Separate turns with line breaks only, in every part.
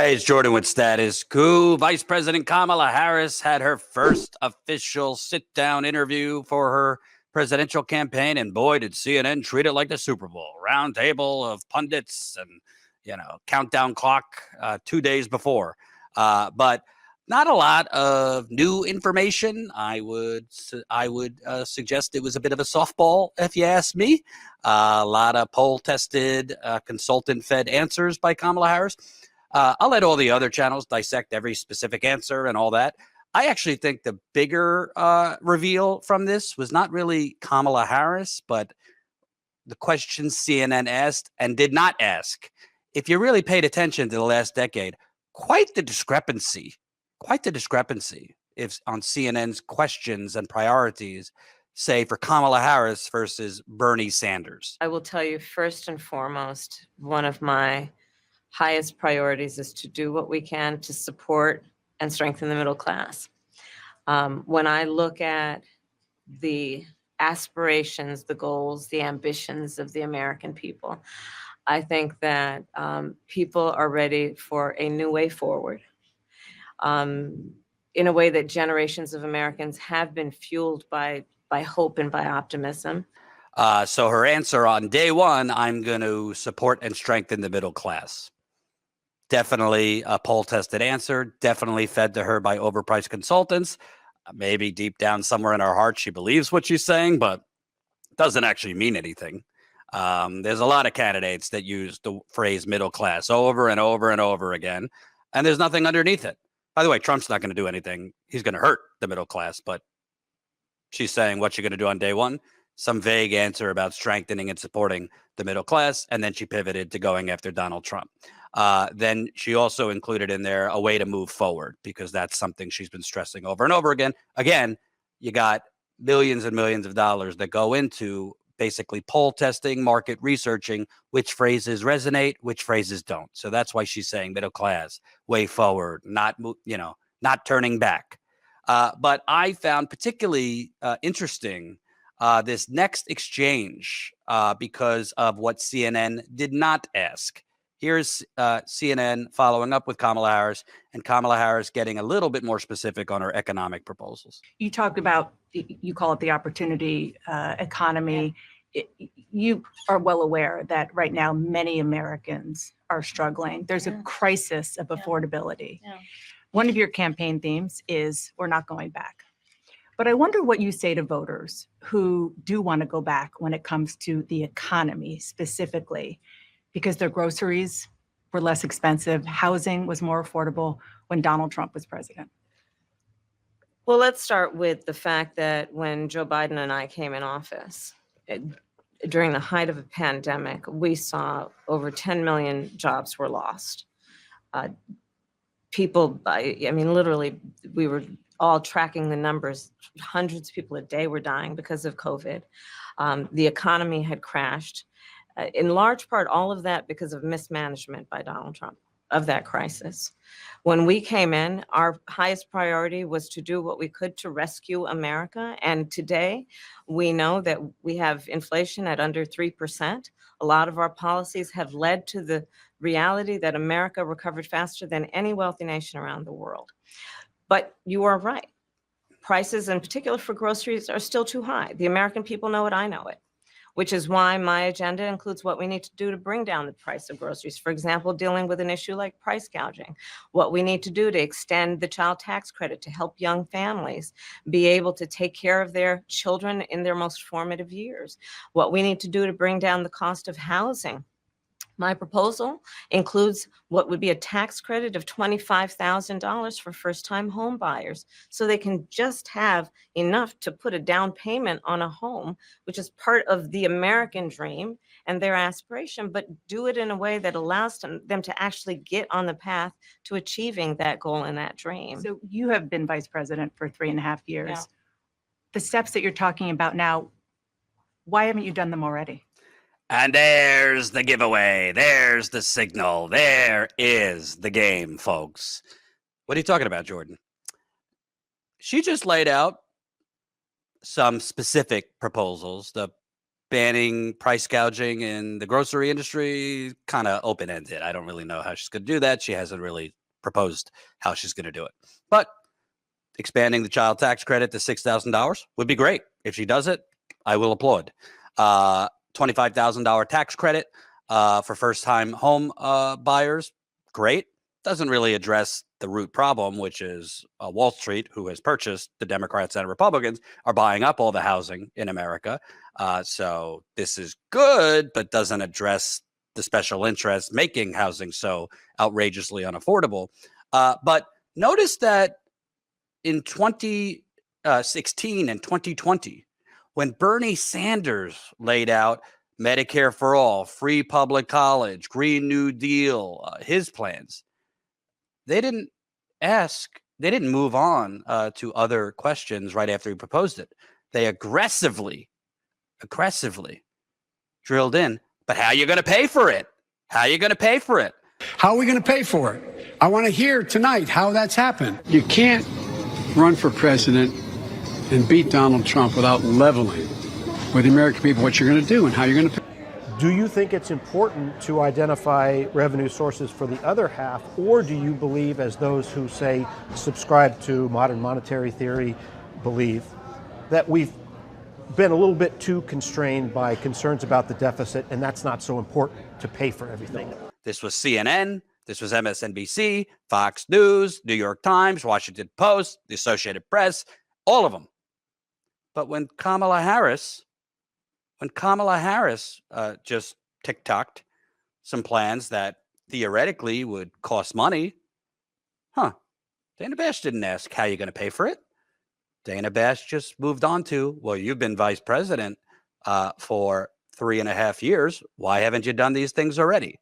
Hey, it's Jordan with Status Coup. Vice President Kamala Harris had her first official sit-down interview for her presidential campaign, and boy, did CNN treat it like the Super Bowl. Round table of pundits and, countdown clock 2 days before. But not a lot of new information. I would suggest it was a bit of a softball, if you ask me. A lot of poll-tested, consultant-fed answers by Kamala Harris. I'll let all the other channels dissect every specific answer and all that. I actually think the bigger reveal from this was not really Kamala Harris, but the questions CNN asked and did not ask. If you really paid attention to the last decade, quite the discrepancy if on CNN's questions and priorities, say for Kamala Harris versus Bernie Sanders.
I will tell you, first and foremost, one of my highest priorities is to do what we can to support and strengthen the middle class. When I look at the aspirations, the goals, the ambitions of the American people, I think that people are ready for a new way forward, in a way that generations of Americans have been fueled by hope and by optimism.
So her answer on day one, I'm going to support and strengthen the middle class. Definitely a poll-tested answer, definitely fed to her by overpriced consultants. Maybe deep down somewhere in her heart, she believes what she's saying, but doesn't actually mean anything. There's a lot of candidates that use the phrase middle class over and over and over again, and there's nothing underneath it. By the way, Trump's not going to do anything. He's going to hurt the middle class, but she's saying, what's she going to do on day one? Some vague answer about strengthening and supporting the middle class, and then she pivoted to going after Donald Trump. Then she also included in there a way to move forward, because that's something she's been stressing over and over again. Again, you got millions and millions of dollars that go into basically poll testing, market researching, which phrases resonate, which phrases don't. So that's why she's saying middle class, way forward, not turning back. But I found particularly interesting this next exchange because of what CNN did not ask. Here's CNN following up with Kamala Harris, and Kamala Harris getting a little bit more specific on her economic proposals.
You talked about, you call it the opportunity economy. You are well aware that right now many Americans are struggling. There's a crisis of affordability. One of your campaign themes is we're not going back. But I wonder what you say to voters who do want to go back when it comes to the economy specifically, because their groceries were less expensive, housing was more affordable when Donald Trump was president.
Well, let's start with the fact that when Joe Biden and I came in office, during the height of a pandemic, we saw over 10 million jobs were lost. Literally, we were all tracking the numbers. Hundreds of people a day were dying because of COVID. The economy had crashed. In large part, all of that because of mismanagement by Donald Trump of that crisis. When we came in, our highest priority was to do what we could to rescue America. And today, we know that we have inflation at under 3%. A lot of our policies have led to the reality that America recovered faster than any wealthy nation around the world. But you are right. Prices, in particular for groceries, are still too high. The American people know it, I know it, which is why my agenda includes what we need to do to bring down the price of groceries. For example, dealing with an issue like price gouging, what we need to do to extend the child tax credit to help young families be able to take care of their children in their most formative years, what we need to do to bring down the cost of housing. My proposal includes what would be a tax credit of $25,000 for first-time home buyers, so they can just have enough to put a down payment on a home, which is part of the American dream and their aspiration, but do it in a way that allows them to actually get on the path to achieving that goal and that dream.
So you have been vice president for 3.5 years.
Yeah.
The steps that you're talking about now, why haven't you done them already?
And there's the giveaway. There's the signal. There is the game, folks. What are you talking about, Jordan? She just laid out some specific proposals, the banning price gouging in the grocery industry, kind of open-ended. I don't really know how she's going to do that. She hasn't really proposed how she's going to do it. But expanding the child tax credit to $6,000 would be great. If she does it, I will applaud. $25,000 tax credit for first-time home buyers, great. Doesn't really address the root problem, which is Wall Street, who has purchased, the Democrats and Republicans are buying up all the housing in America. So this is good, but doesn't address the special interests making housing so outrageously unaffordable. But notice that in 2016 and 2020, when Bernie Sanders laid out Medicare for all, free public college, Green New Deal, his plans, they didn't move on to other questions right after he proposed it. They aggressively drilled in. But how are you going to pay for it? How are you going to pay for it?
How are we going to pay for it? I want to hear tonight how that's happened. You can't run for president and beat Donald Trump without leveling with the American people what you're going to do and how you're going to pay.
Do you think it's important to identify revenue sources for the other half, or do you believe, as those who say subscribe to modern monetary theory believe, that we've been a little bit too constrained by concerns about the deficit, and that's not so important to pay for everything?
This was CNN, this was MSNBC, Fox News, New York Times, Washington Post, the Associated Press, all of them. But when Kamala Harris just TikToked some plans that theoretically would cost money, Dana Bash didn't ask how you're going to pay for it. Dana Bash just moved on to, well, you've been vice president for 3.5 years. Why haven't you done these things already?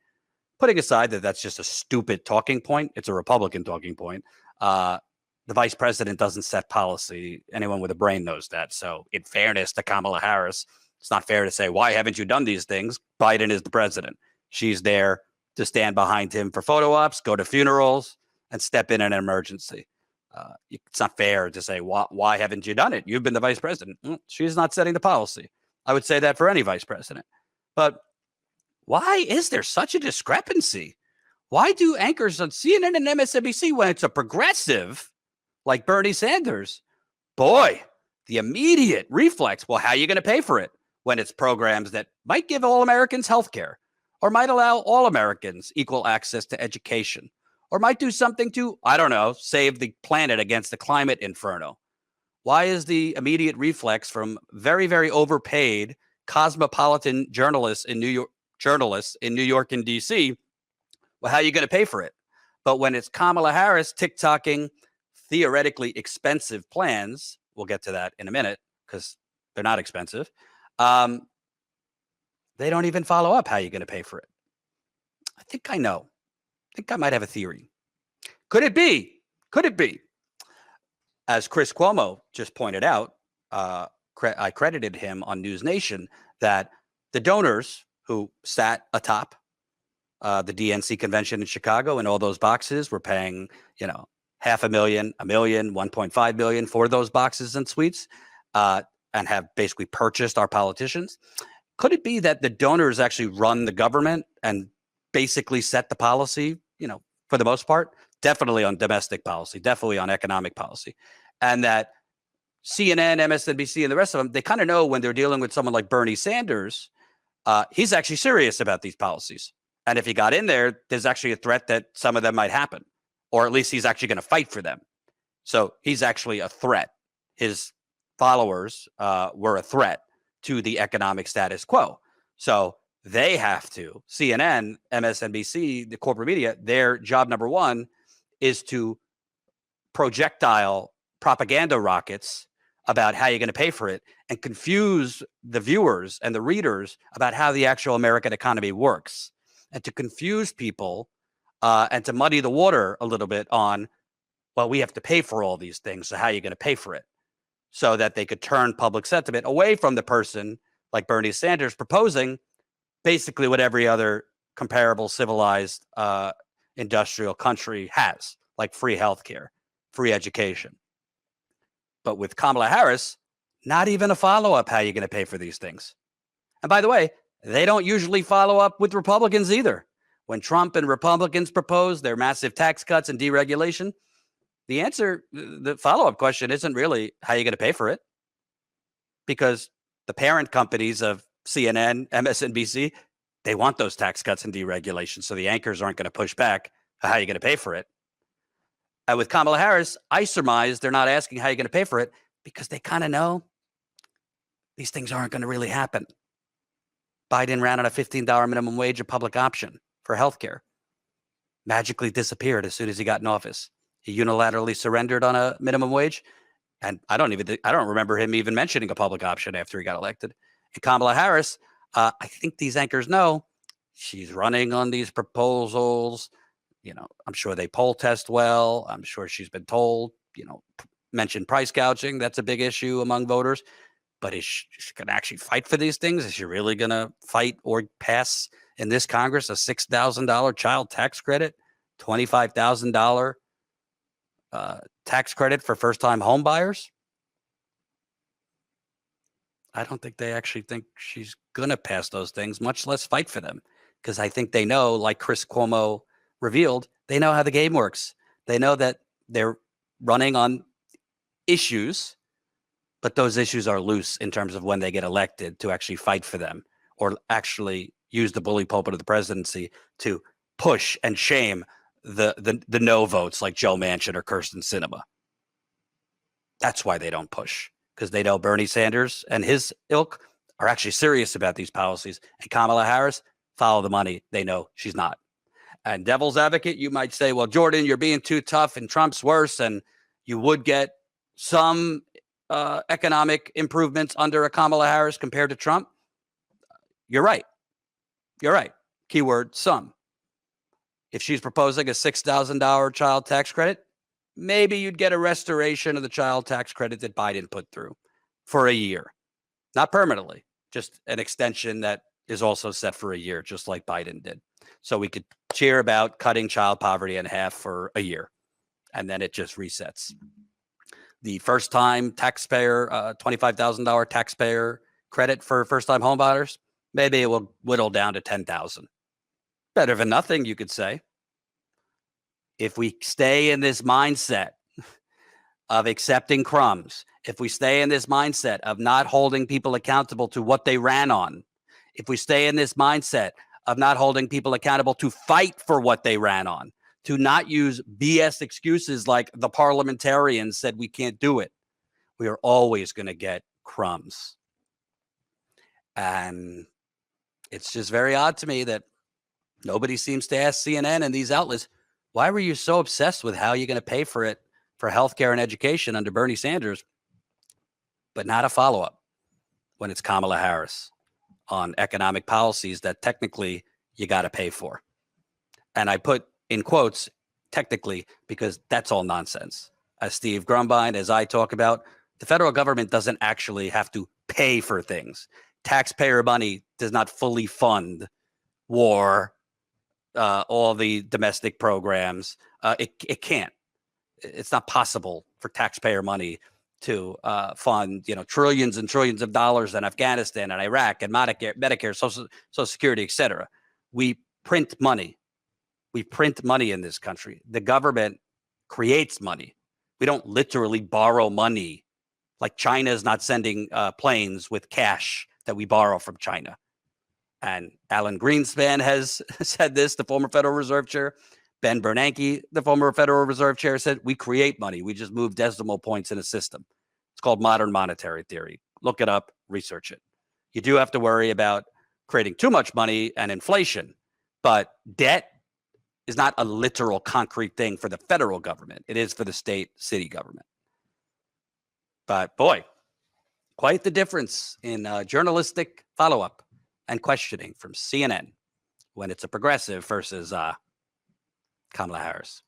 Putting aside that that's just a stupid talking point, it's a Republican talking point. The vice president doesn't set policy. Anyone with a brain knows that. So in fairness to Kamala Harris, it's not fair to say, why haven't you done these things? Biden is the president. She's there to stand behind him for photo ops, go to funerals, and step in an emergency. It's not fair to say, why haven't you done it? You've been the vice president. She's not setting the policy. I would say that for any vice president. But why is there such a discrepancy? Why do anchors on CNN and MSNBC, when it's a progressive like Bernie Sanders, boy, the immediate reflex, well, how are you going to pay for it? When it's programs that might give all Americans health care, or might allow all Americans equal access to education, or might do something to, I don't know, save the planet against the climate inferno. Why is the immediate reflex from very, very overpaid cosmopolitan journalists in New York and DC, well, how are you going to pay for it? But when it's Kamala Harris TikToking theoretically expensive plans, we'll get to that in a minute because they're not expensive. They don't even follow up how you're going to pay for it. I think I know. I think I might have a theory. Could it be? As Chris Cuomo just pointed out, I credited him on News Nation that the donors who sat atop the DNC convention in Chicago and all those boxes were paying, $500,000, $1 million, $1.5 million for those boxes and suites, and have basically purchased our politicians. Could it be that the donors actually run the government and basically set the policy, for the most part, definitely on domestic policy, definitely on economic policy, and that CNN, MSNBC, and the rest of them, they kind of know when they're dealing with someone like Bernie Sanders, he's actually serious about these policies. And if he got in there, there's actually a threat that some of them might happen, or at least he's actually going to fight for them. So he's actually a threat. His followers were a threat to the economic status quo. So they have to, CNN, MSNBC, the corporate media, their job number one is to projectile propaganda rockets about how you're going to pay for it and confuse the viewers and the readers about how the actual American economy works, and to confuse people and to muddy the water a little bit on, well, we have to pay for all these things, so how are you going to pay for it? So that they could turn public sentiment away from the person like Bernie Sanders proposing basically what every other comparable civilized industrial country has, like free healthcare, free education. But with Kamala Harris, not even a follow-up how you're going to pay for these things. And by the way, they don't usually follow up with Republicans either. When Trump and Republicans propose their massive tax cuts and deregulation, the answer, the follow-up question isn't really how you're going to pay for it, because the parent companies of CNN, MSNBC, they want those tax cuts and deregulation. So the anchors aren't going to push back how you're going to pay for it. And with Kamala Harris, I surmise they're not asking how you're going to pay for it because they kind of know these things aren't going to really happen. Biden ran on a $15 minimum wage, a public option for healthcare. Magically disappeared as soon as he got in office. He unilaterally surrendered on a minimum wage. And I don't remember him even mentioning a public option after he got elected. And Kamala Harris, I think these anchors know she's running on these proposals. You know, I'm sure they poll test well. I'm sure she's been told, mention price gouging. That's a big issue among voters. But is she going to actually fight for these things? Is she really going to fight or pass in this Congress a $6,000 child tax credit, $25,000 tax credit for first-time home buyers? I don't think they actually think she's going to pass those things, much less fight for them, because I think they know, like Chris Cuomo revealed, they know how the game works. They know that they're running on issues, but those issues are loose in terms of when they get elected to actually fight for them or actually use the bully pulpit of the presidency to push and shame the no votes like Joe Manchin or Kirsten Sinema. That's why they don't push, because they know Bernie Sanders and his ilk are actually serious about these policies. And Kamala Harris, follow the money. They know she's not. And devil's advocate, you might say, well, Jordan, you're being too tough and Trump's worse, and you would get some economic improvements under a Kamala Harris compared to Trump. You're right. You're right. Keyword some. If she's proposing a $6,000 child tax credit, maybe you'd get a restoration of the child tax credit that Biden put through for a year. Not permanently, just an extension that is also set for a year, just like Biden did. So we could cheer about cutting child poverty in half for a year, and then it just resets. The first-time taxpayer, $25,000 taxpayer credit for first-time homebuyers, maybe it will whittle down to $10,000. Better than nothing, you could say. If we stay in this mindset of accepting crumbs, if we stay in this mindset of not holding people accountable to what they ran on, if we stay in this mindset of not holding people accountable to fight for what they ran on, to not use BS excuses like the parliamentarians said we can't do it, we are always going to get crumbs. And it's just very odd to me that nobody seems to ask CNN and these outlets, why were you so obsessed with how you're going to pay for it for healthcare and education under Bernie Sanders, but not a follow-up when it's Kamala Harris on economic policies that technically you got to pay for? And I put in quotes, technically, because that's all nonsense. As Steve Grumbine, as I talk about, the federal government doesn't actually have to pay for things. Taxpayer money does not fully fund war, all the domestic programs. It can't. It's not possible for taxpayer money to fund, trillions and trillions of dollars in Afghanistan and Iraq and Medicare, Social Security, et cetera. We print money. We print money in this country. The government creates money. We don't literally borrow money. Like China is not sending planes with cash that we borrow from China. And Alan Greenspan has said this, the former Federal Reserve Chair. Ben Bernanke, the former Federal Reserve Chair, said we create money. We just move decimal points in a system. It's called modern monetary theory. Look it up, research it. You do have to worry about creating too much money and inflation, but debt is not a literal concrete thing for the federal government. It is for the state, city government. But boy, quite the difference in journalistic follow-up and questioning from CNN when it's a progressive versus Kamala Harris.